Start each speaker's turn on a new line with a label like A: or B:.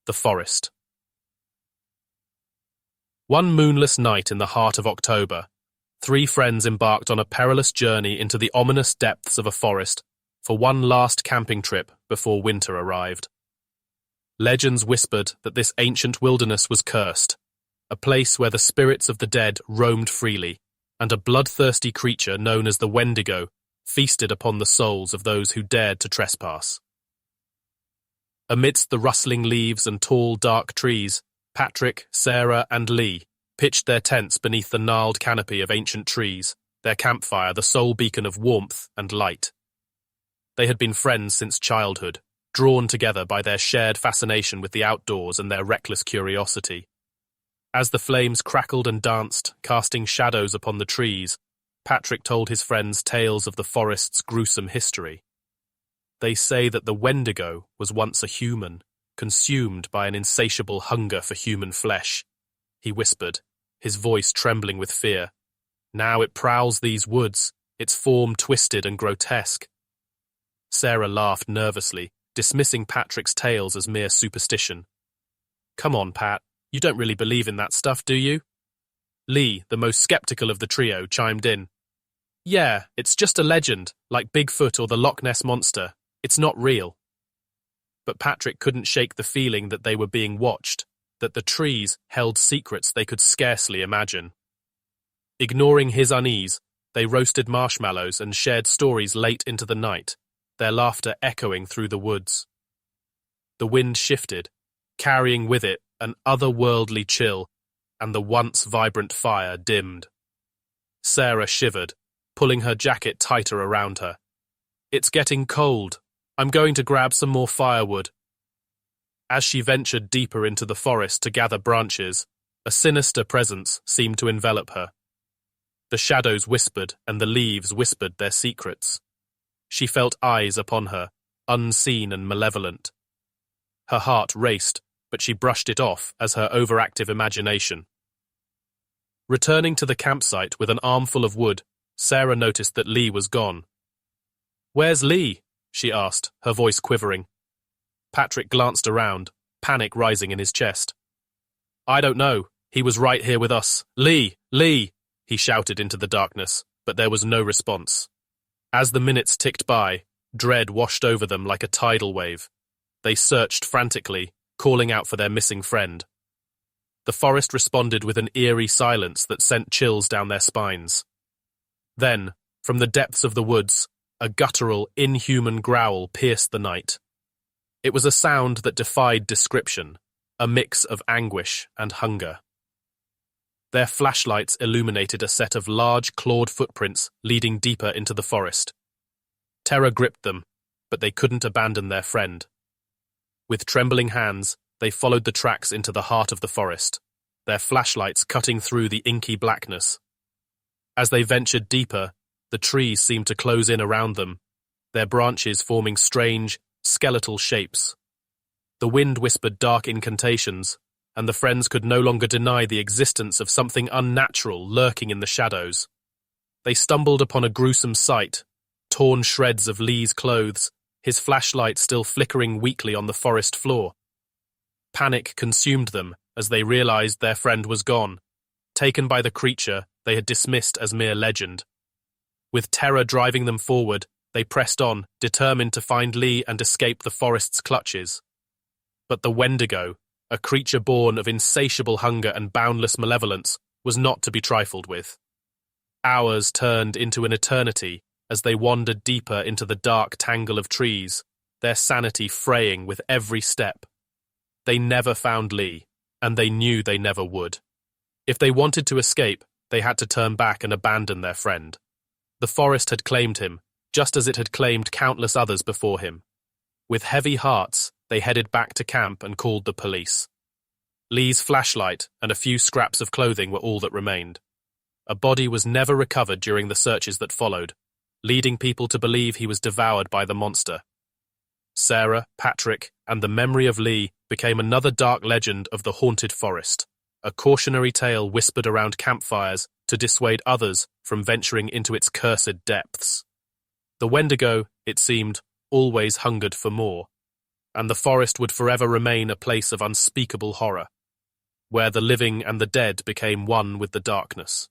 A: The forest. One moonless night in the heart of October, three friends embarked on a perilous journey into the ominous depths of a forest for one last camping trip before winter arrived. Legends whispered that this ancient wilderness was cursed, a place where the spirits of the dead roamed freely, and a bloodthirsty creature known as the Wendigo feasted upon the souls of those who dared to trespass. Amidst the rustling leaves and tall, dark trees, Patrick, Sarah, and Lee pitched their tents beneath the gnarled canopy of ancient trees, their campfire the sole beacon of warmth and light. They had been friends since childhood, drawn together by their shared fascination with the outdoors and their reckless curiosity. As the flames crackled and danced, casting shadows upon the trees, Patrick told his friends tales of the forest's gruesome history. They say that the Wendigo was once a human, consumed by an insatiable hunger for human flesh, he whispered, his voice trembling with fear. Now it prowls these woods, its form twisted and grotesque. Sarah laughed nervously, dismissing Patrick's tales as mere superstition. Come on, Pat, you don't really believe in that stuff, do you? Lee, the most skeptical of the trio, chimed in. Yeah, it's just a legend, like Bigfoot or the Loch Ness Monster. It's not real. But Patrick couldn't shake the feeling that they were being watched, that the trees held secrets they could scarcely imagine. Ignoring his unease, they roasted marshmallows and shared stories late into the night, their laughter echoing through the woods. The wind shifted, carrying with it an otherworldly chill, and the once vibrant fire dimmed. Sarah shivered, pulling her jacket tighter around her. It's getting cold. I'm going to grab some more firewood. As she ventured deeper into the forest to gather branches, a sinister presence seemed to envelop her. The shadows whispered and the leaves whispered their secrets. She felt eyes upon her, unseen and malevolent. Her heart raced, but she brushed it off as her overactive imagination. Returning to the campsite with an armful of wood, Sarah noticed that Lee was gone. Where's Lee? She asked, her voice quivering. Patrick glanced around, panic rising in his chest. I don't know. He was right here with us. Lee! Lee! He shouted into the darkness, but there was no response. As the minutes ticked by, dread washed over them like a tidal wave. They searched frantically, calling out for their missing friend. The forest responded with an eerie silence that sent chills down their spines. Then, from the depths of the woods, a guttural, inhuman growl pierced the night. It was a sound that defied description, a mix of anguish and hunger. Their flashlights illuminated a set of large clawed footprints leading deeper into the forest. Terror gripped them, but they couldn't abandon their friend. With trembling hands, they followed the tracks into the heart of the forest, their flashlights cutting through the inky blackness. As they ventured deeper, the trees seemed to close in around them, their branches forming strange, skeletal shapes. The wind whispered dark incantations, and the friends could no longer deny the existence of something unnatural lurking in the shadows. They stumbled upon a gruesome sight, torn shreds of Lee's clothes, his flashlight still flickering weakly on the forest floor. Panic consumed them as they realized their friend was gone, taken by the creature they had dismissed as mere legend. With terror driving them forward, they pressed on, determined to find Lee and escape the forest's clutches. But the Wendigo, a creature born of insatiable hunger and boundless malevolence, was not to be trifled with. Hours turned into an eternity as they wandered deeper into the dark tangle of trees, their sanity fraying with every step. They never found Lee, and they knew they never would. If they wanted to escape, they had to turn back and abandon their friend. The forest had claimed him, just as it had claimed countless others before him. With heavy hearts, they headed back to camp and called the police. Lee's flashlight and a few scraps of clothing were all that remained. A body was never recovered during the searches that followed, leading people to believe he was devoured by the monster. Sarah, Patrick, and the memory of Lee became another dark legend of the haunted forest, a cautionary tale whispered around campfires to dissuade others from venturing into its cursed depths. The Wendigo, it seemed, always hungered for more. and the forest would forever remain a place of unspeakable horror, where the living and the dead became one with the darkness.